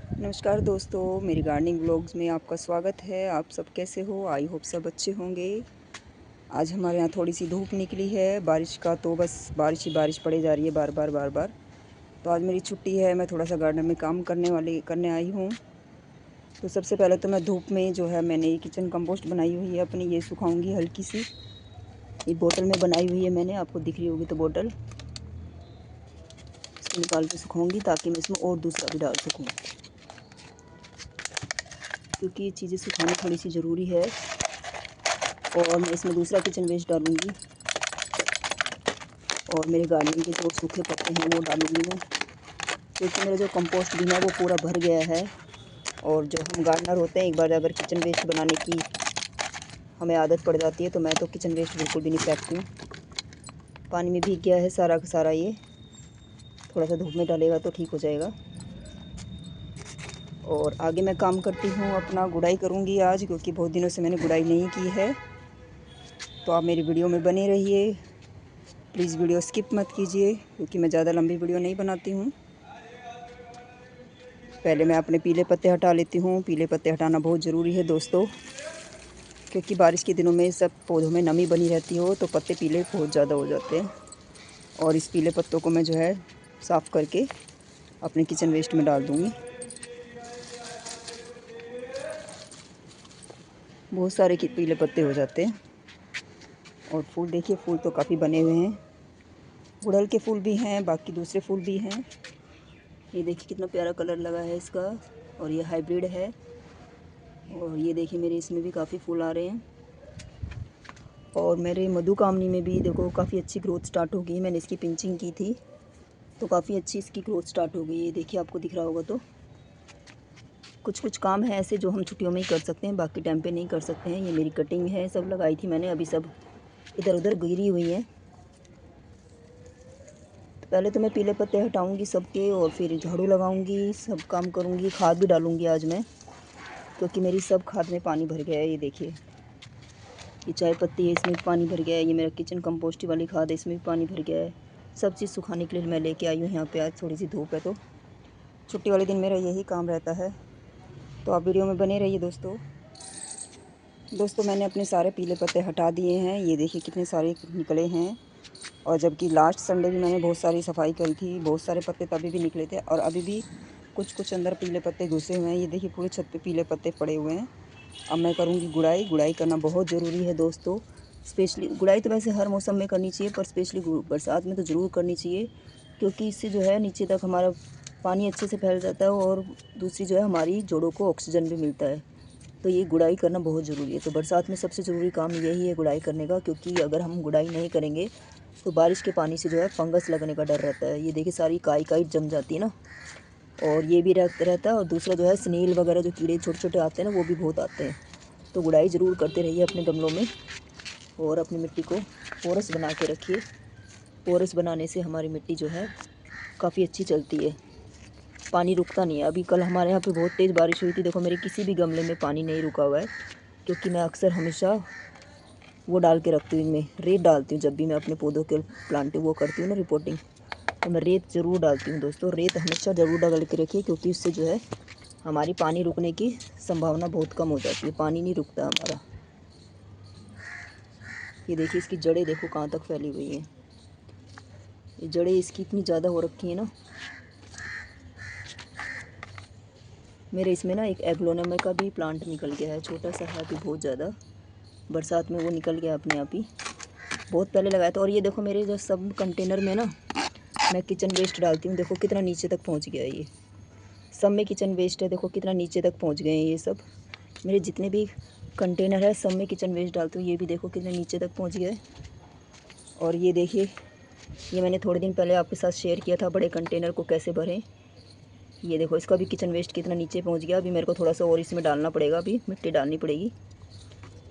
नमस्कार दोस्तों, मेरी गार्डनिंग व्लॉग्स में आपका स्वागत है। आप सब कैसे हो? आई होप सब अच्छे होंगे। आज हमारे यहाँ थोड़ी सी धूप निकली है, बारिश का तो बस बारिश ही बारिश पड़े जा रही है बार बार। तो आज मेरी छुट्टी है, मैं थोड़ा सा गार्डन में काम करने आई हूँ। तो सबसे पहले तो मैं धूप में जो है मैंने ये किचन कंपोस्ट बनाई हुई है अपनी, ये सुखाऊँगी हल्की सी। ये बोतल में बनाई हुई है मैंने, आपको दिख रही होगी तो बोतल, इसको निकाल के सुखाऊँगी ताकि मैं इसमें और दूसरा भी डाल सकूँ, क्योंकि ये चीज़ें सुखानी थोड़ी सी ज़रूरी है। और मैं इसमें दूसरा किचन वेस्ट डालूँगी और मेरे गार्डन के जो सूखे पत्ते हैं वो डालूँगी मैं, क्योंकि मेरा जो कंपोस्ट भी है वो पूरा भर गया है। और जो हम गार्डनर होते हैं, एक बार अगर किचन वेस्ट बनाने की हमें आदत पड़ जाती है तो मैं तो किचन वेस्ट बिल्कुल भी नहीं फेंकती हूँ। पानी में भीग गया है सारा का सारा, ये थोड़ा सा धूप में डालेगा तो ठीक हो जाएगा। और आगे मैं काम करती हूँ, अपना गुड़ाई करूँगी आज, क्योंकि बहुत दिनों से मैंने गुड़ाई नहीं की है। तो आप मेरी वीडियो में बने रहिए, प्लीज़ वीडियो स्किप मत कीजिए, क्योंकि मैं ज़्यादा लंबी वीडियो नहीं बनाती हूँ। पहले मैं अपने पीले पत्ते हटा लेती हूँ। पीले पत्ते हटाना बहुत ज़रूरी है दोस्तों, क्योंकि बारिश के दिनों में सब पौधों में नमी बनी रहती हो तो पत्ते पीले बहुत ज़्यादा हो जाते हैं। और इस पीले पत्तों को मैं जो है साफ़ करके अपने किचन वेस्ट में डाल दूँगी। बहुत सारे पीले पत्ते हो जाते हैं। और फूल देखिए, फूल तो काफ़ी बने हुए हैं, गुड़हल के फूल भी हैं, बाकी दूसरे फूल भी हैं। ये देखिए कितना प्यारा कलर लगा है इसका, और ये हाइब्रिड है। और ये देखिए मेरे इसमें भी काफ़ी फूल आ रहे हैं। और मेरे मधुकामनी में भी देखो काफ़ी अच्छी ग्रोथ स्टार्ट हो गई। मैंने इसकी पिंचिंग की थी तो काफ़ी अच्छी इसकी ग्रोथ स्टार्ट हो गई। ये देखिए आपको दिख रहा होगा तो। कुछ कुछ काम है ऐसे जो हम छुट्टियों में ही कर सकते हैं, बाकी टाइम पे नहीं कर सकते हैं। ये मेरी कटिंग है, सब लगाई थी मैंने, अभी सब इधर उधर गिरी हुई हैं। तो पहले तो मैं पीले पत्ते हटाऊंगी सबके, और फिर झाड़ू लगाऊंगी, सब काम करूंगी। खाद भी डालूंगी आज मैं, क्योंकि मेरी सब खाद में पानी भर गया है। ये देखिए, ये चाय पत्ती है, इसमें भी पानी भर गया है। ये मेरा किचन कंपोस्ट वाली खाद है, इसमें भी पानी भर गया है। सब चीज़ सुखाने के लिए मैं लेके आई हूँ यहाँ पे। आज थोड़ी सी धूप है तो छुट्टी वाले दिन मेरा यही काम रहता है। तो आप वीडियो में बने रहिए दोस्तों। मैंने अपने सारे पीले पत्ते हटा दिए हैं, ये देखिए कितने सारे निकले हैं। और जबकि लास्ट संडे भी मैंने बहुत सारी सफाई करी थी, बहुत सारे पत्ते तभी भी निकले थे, और अभी भी कुछ कुछ अंदर पीले पत्ते घुसे हुए हैं। ये देखिए पूरे छत पे पीले पत्ते पड़े हुए हैं। अब मैं करूँगी गुड़ाई। गुड़ाई करना बहुत ज़रूरी है दोस्तों। स्पेशली गुड़ाई तो वैसे हर मौसम में करनी चाहिए, पर स्पेशली बरसात में तो ज़रूर करनी चाहिए, क्योंकि इससे जो है नीचे तक हमारा पानी अच्छे से फैल जाता है, और दूसरी जो है हमारी जड़ों को ऑक्सीजन भी मिलता है। तो ये गुड़ाई करना बहुत ज़रूरी है। तो बरसात में सबसे ज़रूरी काम यही है गुड़ाई करने का, क्योंकि अगर हम गुड़ाई नहीं करेंगे तो बारिश के पानी से जो है फंगस लगने का डर रहता है। ये देखिए सारी काई काई जम जाती है ना, और ये भी रहता है। और दूसरा जो है स्नेल वगैरह जो कीड़े छोटे छोटे आते हैं ना, वो भी बहुत आते हैं। तो गुड़ाई ज़रूर करते रहिए अपने गमलों में, और अपनी मिट्टी को पोरस बना के रखिए। पोरस बनाने से हमारी मिट्टी जो है काफ़ी अच्छी चलती है, पानी रुकता नहीं है। अभी कल हमारे यहाँ पे बहुत तेज़ बारिश हुई थी, देखो मेरे किसी भी गमले में पानी नहीं रुका हुआ है, क्योंकि मैं अक्सर हमेशा वो डाल के रखती हूँ, इनमें रेत डालती हूँ। जब भी मैं अपने पौधों के प्लांटिंग वो करती हूँ ना, रिपोर्टिंग, तो मैं रेत ज़रूर डालती हूँ दोस्तों। रेत हमेशा ज़रूर डाल के रखिए, क्योंकि उससे जो है हमारी पानी रुकने की संभावना बहुत कम हो जाती है, पानी नहीं रुकता हमारा। ये देखिए इसकी जड़ें देखो कहाँ तक फैली हुई हैं। ये जड़ें इसकी इतनी ज़्यादा हो रखी हैं ना। मेरे इसमें ना एक एग्लोनेमा का भी प्लांट निकल गया है, छोटा सा है अभी, बहुत ज़्यादा बरसात में वो निकल गया अपने आप ही, बहुत पहले लगाया था। और ये देखो मेरे जो सब कंटेनर में ना मैं किचन वेस्ट डालती हूँ, देखो कितना नीचे तक पहुँच गया है। ये सब में किचन वेस्ट है, देखो कितना नीचे तक पहुँच गए हैं ये सब। मेरे जितने भी कंटेनर है सब में किचन वेस्ट डालती हूँ। ये भी देखो कितने नीचे तक पहुँच गया है। और ये देखिए, ये मैंने थोड़े दिन पहले आपके साथ शेयर किया था बड़े कंटेनर को कैसे भरें। ये देखो इसका भी किचन वेस्ट कितना नीचे पहुंच गया। अभी मेरे को थोड़ा सा और इसमें डालना पड़ेगा, अभी मिट्टी डालनी पड़ेगी।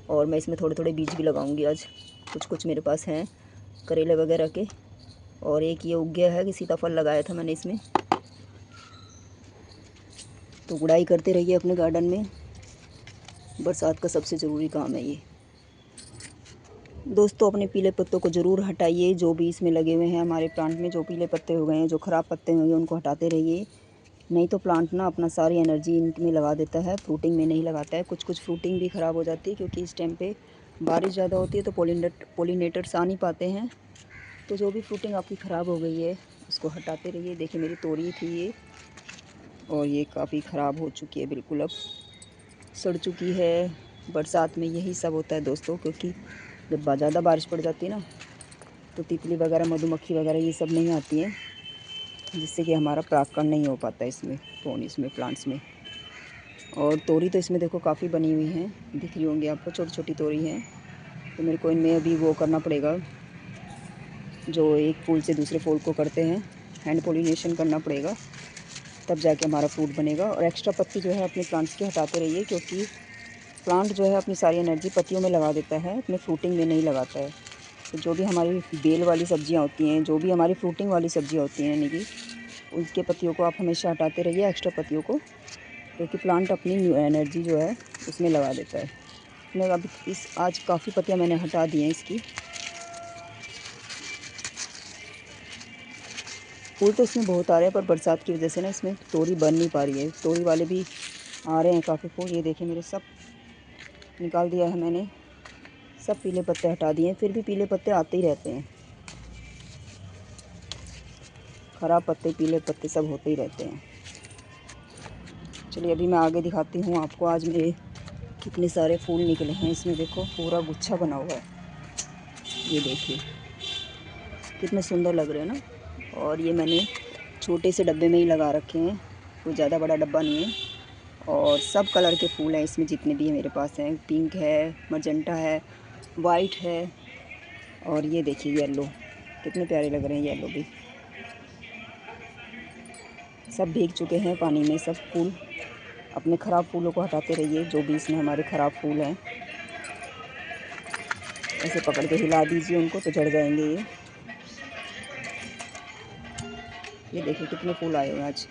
और मैं इसमें थोड़े थोड़े बीज भी लगाऊंगी आज, कुछ कुछ मेरे पास हैं करेले वगैरह के। और एक ये उग गया है कि सीताफल लगाया था मैंने इसमें। तो गुड़ाई करते रहिए अपने गार्डन में, बरसात का सबसे ज़रूरी काम है ये दोस्तों। अपने पीले पत्तों को ज़रूर हटाइए, जो भी इसमें लगे हुए हैं हमारे प्लांट में, जो पीले पत्ते हो गए हैं, जो ख़राब पत्ते हो गए उनको हटाते रहिए, नहीं तो प्लांट ना अपना सारी एनर्जी इनमें लगा देता है, फ्रूटिंग में नहीं लगाता है। कुछ कुछ फ्रूटिंग भी ख़राब हो जाती है क्योंकि इस टाइम पे बारिश ज़्यादा होती है तो पोलिनेटर्स आ नहीं पाते हैं। तो जो भी फ्रूटिंग आपकी ख़राब हो गई है उसको हटाते रहिए। देखिए मेरी तोरी थी ये, और ये काफ़ी ख़राब हो चुकी है, बिल्कुल अब सड़ चुकी है। बरसात में यही सब होता है दोस्तों, क्योंकि जब ज़्यादा बारिश पड़ जाती है ना तो तितली वगैरह, मधुमक्खी वगैरह ये सब नहीं आती हैं, जिससे कि हमारा परागकण नहीं हो पाता इसमें, इसमें प्लांट्स में। और तोरी तो इसमें देखो काफ़ी बनी हुई हैं, दिख रही होंगी आपको, छोटी छोटी तोरी हैं। तो मेरे को इनमें अभी वो करना पड़ेगा जो एक फूल से दूसरे फूल को करते हैं, हैंड पोलिनेशन करना पड़ेगा, तब जाके हमारा फ्रूट बनेगा। और एक्स्ट्रा पत्ती जो है अपने प्लांट्स की हटाते रहिए, क्योंकि प्लांट जो है अपनी सारी एनर्जी पत्तियों में लगा देता है, अपने फ्रूटिंग में नहीं लगाता है। तो जो भी हमारी बेल वाली सब्जियां होती हैं, जो भी हमारी फ्रूटिंग वाली सब्जियां होती हैं, यानी कि उसके पत्तियों को आप हमेशा हटाते रहिए, एक्स्ट्रा पत्तियों को, क्योंकि प्लांट अपनी एनर्जी जो है उसमें लगा देता है। मैं अब आज काफ़ी पत्तियां मैंने हटा दी हैं इसकी। फूल तो इसमें बहुत आ रहे हैं, पर बरसात की वजह से ना इसमें तोरी बन नहीं पा रही है। तोरी वाले भी आ रहे हैं काफ़ी फूल, ये देखिए मेरे सब निकाल दिया है मैंने, सब पीले पत्ते हटा दिए हैं। फिर भी पीले पत्ते आते ही रहते हैं, ख़राब पत्ते, पीले पत्ते सब होते ही रहते हैं। चलिए अभी मैं आगे दिखाती हूँ आपको। आज मेरे कितने सारे फूल निकले हैं इसमें, देखो पूरा गुच्छा बना हुआ है, ये देखिए कितने सुंदर लग रहे हैं ना। और ये मैंने छोटे से डब्बे में ही लगा रखे हैं, कोई ज़्यादा बड़ा डब्बा नहीं है। और सब कलर के फूल हैं इसमें, जितने भी हैं मेरे पास हैं। पिंक है, मजेंटा है, वाइट है, और ये देखिए येलो, कितने प्यारे लग रहे हैं येलो भी। सब भीग चुके हैं पानी में सब फूल। अपने ख़राब फूलों को हटाते रहिए, जो भी इसमें हमारे ख़राब फूल हैं। ऐसे पकड़ के हिला दीजिए उनको तो झड़ जाएंगे ये देखिए कितने फूल आए हैं आज।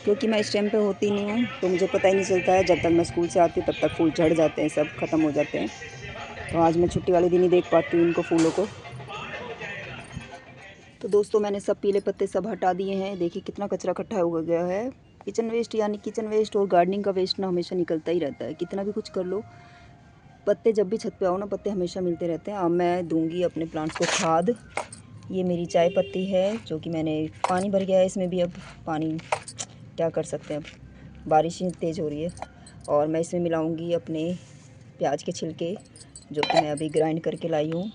क्योंकि मैं इस टाइम पे होती नहीं हूँ तो मुझे पता ही नहीं चलता है, जब तक मैं स्कूल से आती हूँ तब तक फूल झड़ जाते हैं, सब ख़त्म हो जाते हैं। तो आज मैं छुट्टी वाले दिन ही देख पाती हूँ इनको, फूलों को। तो दोस्तों मैंने सब पीले पत्ते सब हटा दिए हैं। देखिए कितना कचरा इकट्ठा हो गया है। किचन वेस्ट, यानी किचन वेस्ट और गार्डनिंग का वेस्ट ना हमेशा निकलता ही रहता है, कितना भी कुछ कर लो, पत्ते जब भी छत पे आओ ना, पत्ते हमेशा मिलते रहते हैं। अब मैं दूंगी अपने प्लांट्स को खाद। ये मेरी चाय पत्ती है जो कि मैंने, पानी भर गया है इसमें भी, अब पानी क्या कर सकते हैं, अब बारिश ही तेज़ हो रही है। और मैं इसमें मिलाऊंगी अपने प्याज के छिलके, जो कि मैं अभी ग्राइंड करके लाई हूँ।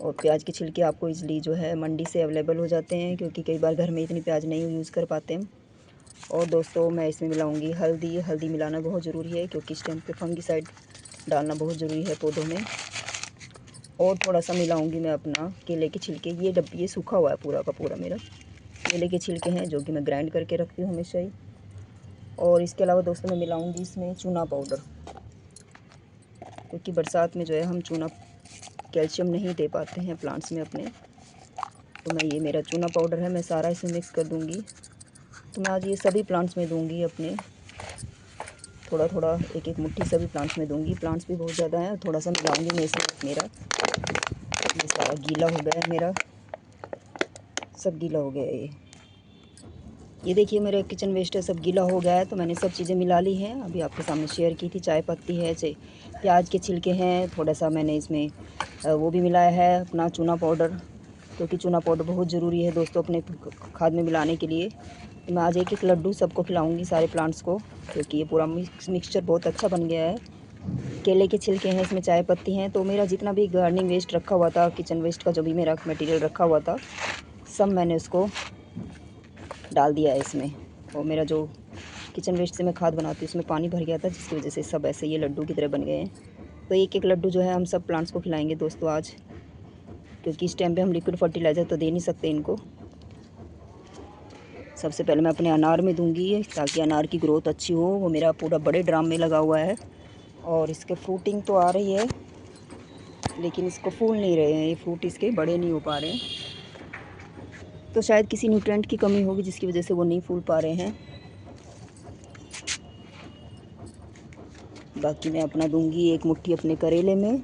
और प्याज के छिलके आपको इजली जो है मंडी से अवेलेबल हो जाते हैं, क्योंकि कई बार घर में इतनी प्याज नहीं यूज़ कर पाते हम। और दोस्तों मैं इसमें मिलाऊंगी हल्दी। हल्दी मिलाना बहुत ज़रूरी है, क्योंकि इस टाइम पे फंगिसाइड डालना बहुत ज़रूरी है पौधों में। और थोड़ा सा मिलाऊंगी मैं अपना केले के छिलके। ये सूखा हुआ है पूरा का पूरा मेरा, केले के छिलके हैं जो कि मैं ग्राइंड करके रखती हूँ हमेशा ही। और इसके अलावा दोस्तों मैं मिलाऊंगी इसमें चूना पाउडर, क्योंकि बरसात में जो है हम चूना, कैल्शियम नहीं दे पाते हैं प्लांट्स में अपने। तो मैं, ये मेरा चूना पाउडर है, मैं सारा इसमें मिक्स कर दूंगी। तो मैं आज ये सभी प्लांट्स में दूंगी अपने, थोड़ा थोड़ा एक एक मुट्ठी सभी प्लांट्स में दूंगी। प्लांट्स भी बहुत ज़्यादा हैं, थोड़ा सा मिलाऊंगी मैं इसमें। मेरा ये सारा गीला हो गया है, मेरा सब गीला हो गया है ये देखिए मेरे किचन वेस्ट है, सब गीला हो गया है। तो मैंने सब चीज़ें मिला ली हैं, अभी आपके सामने शेयर की थी। चाय पत्ती है, प्याज के छिलके हैं, थोड़ा सा मैंने इसमें वो भी मिलाया है अपना चूना पाउडर, क्योंकि चूना पाउडर बहुत ज़रूरी है दोस्तों अपने खाद में मिलाने के लिए। तो मैं आज एक एक लड्डू सबको खिलाऊंगी, सारे प्लांट्स को, क्योंकि ये पूरा मिक्सचर बहुत अच्छा बन गया है। केले के छिलके हैं इसमें, चाय पत्ती हैं। तो मेरा जितना भी गार्डनिंग वेस्ट रखा हुआ था, किचन वेस्ट का जो भी मेरा मटेरियल रखा हुआ था, सब मैंने उसको डाल दिया है इसमें। और मेरा जो किचन वेस्ट से मैं खाद बनाती हूँ उसमें पानी भर गया था, जिसकी वजह से सब ऐसे ये लड्डू की तरह बन गए हैं। तो एक एक लड्डू जो है हम सब प्लांट्स को खिलाएंगे दोस्तों आज, क्योंकि इस टाइम पे हम लिक्विड फर्टिलाइज़र तो दे नहीं सकते इनको। सबसे पहले मैं अपने अनार में दूंगी, ताकि अनार की ग्रोथ अच्छी हो। वो मेरा पूरा बड़े ड्राम में लगा हुआ है, और इसके फ्रूटिंग तो आ रही है, लेकिन इसको फूल नहीं रहे हैं, ये फ्रूट इसके बड़े नहीं हो पा रहे हैं। तो शायद किसी न्यूट्रिएंट की कमी होगी, जिसकी वजह से वो नहीं फूल पा रहे हैं। बाकी मैं अपना दूंगी एक मुट्ठी अपने करेले में,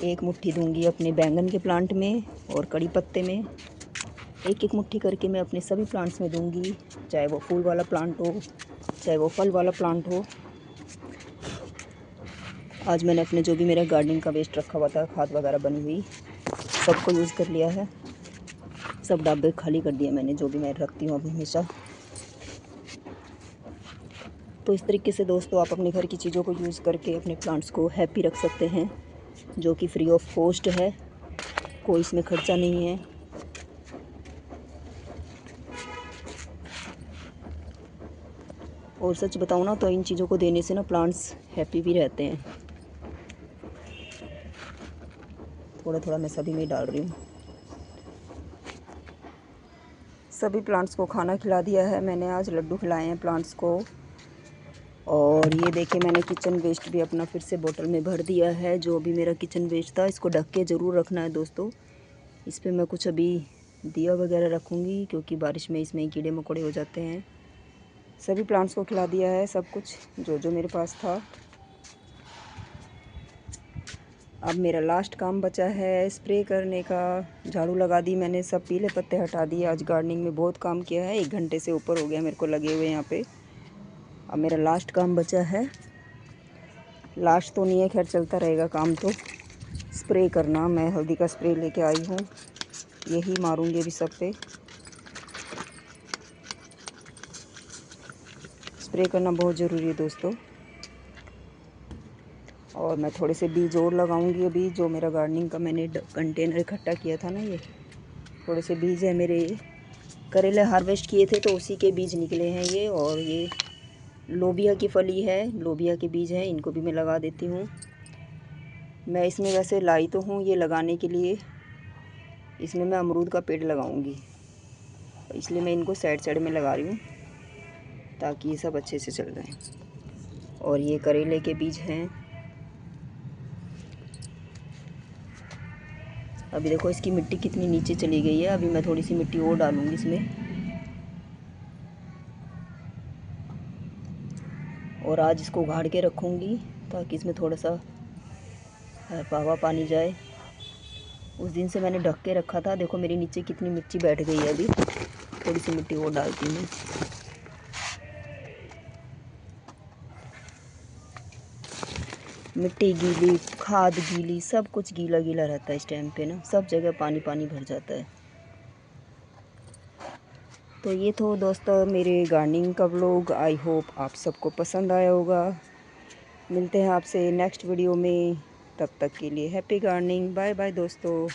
एक मुट्ठी दूंगी अपने बैंगन के प्लांट में और कड़ी पत्ते में, एक एक मुट्ठी करके मैं अपने सभी प्लांट्स में दूंगी, चाहे वो फूल वाला प्लांट हो, चाहे वो फल वाला प्लांट हो। आज मैंने अपने जो भी मेरा गार्डनिंग का वेस्ट रखा हुआ था, खाद वगैरह बनी हुई, सबको यूज़ कर लिया है। सब डब्बे खाली कर दिए मैंने, जो भी मैं रखती हूँ अभी हमेशा। तो इस तरीके से दोस्तों आप अपने घर की चीज़ों को यूज़ करके अपने प्लांट्स को हैप्पी रख सकते हैं, जो कि फ्री ऑफ कॉस्ट है, कोई इसमें खर्चा नहीं है। और सच बताऊँ ना तो इन चीज़ों को देने से ना प्लांट्स हैप्पी भी रहते हैं। थोड़ा थोड़ा मैं सभी में डाल रही हूँ। सभी प्लांट्स को खाना खिला दिया है मैंने, आज लड्डू खिलाए हैं प्लांट्स को। और ये देखिए मैंने किचन वेस्ट भी अपना फिर से बोतल में भर दिया है। जो भी मेरा किचन वेस्ट था इसको ढक के ज़रूर रखना है दोस्तों। इस पर मैं कुछ अभी दिया वगैरह रखूँगी, क्योंकि बारिश में इसमें कीड़े मकोड़े हो जाते हैं। सभी प्लांट्स को खिला दिया है सब कुछ जो जो मेरे पास था। अब मेरा लास्ट काम बचा है स्प्रे करने का। झाड़ू लगा दी मैंने, सब पीले पत्ते हटा दिए। आज गार्डनिंग में बहुत काम किया है, 1 घंटे से ऊपर हो गया मेरे को लगे हुए यहाँ पे। अब मेरा लास्ट काम बचा है, लास्ट तो नहीं है खैर, चलता रहेगा काम। तो स्प्रे करना, मैं हल्दी का स्प्रे लेके आई हूँ, यही मारूंगी अभी सब पे। स्प्रे करना बहुत ज़रूरी है दोस्तों। और मैं थोड़े से बीज और लगाऊंगी अभी, जो मेरा गार्डनिंग का मैंने कंटेनर इकट्ठा किया था ना, ये थोड़े से बीज है मेरे। करेले हार्वेस्ट किए थे तो उसी के बीज निकले हैं ये। और ये लोबिया की फली है, लोबिया के बीज हैं, इनको भी मैं लगा देती हूँ। मैं इसमें वैसे लाई तो हूँ ये लगाने के लिए, इसमें मैं अमरूद का पेड़ लगाऊंगी, इसलिए मैं इनको साइड साइड में लगा रही हूँ ताकि ये सब अच्छे से चल रहे हैं। और ये करेले के बीज हैं। अभी देखो इसकी मिट्टी कितनी नीचे चली गई है, अभी मैं थोड़ी सी मिट्टी और डालूंगी इसमें। और आज इसको उगाड़ के रखूँगी ताकि इसमें थोड़ा सा हवा पानी जाए। उस दिन से मैंने ढक के रखा था, देखो मेरी नीचे कितनी मिट्टी बैठ गई है। अभी थोड़ी सी मिट्टी और डालती हूँ। मिट्टी गीली, खाद गीली, सब कुछ गीला गीला रहता है इस टाइम पे ना, सब जगह पानी पानी भर जाता है। तो ये तो दोस्तों मेरे गार्डनिंग का व्लॉग, आई होप आप सबको पसंद आया होगा। मिलते हैं आपसे नेक्स्ट वीडियो में, तब तक के लिए हैप्पी गार्डनिंग, बाय बाय दोस्तों।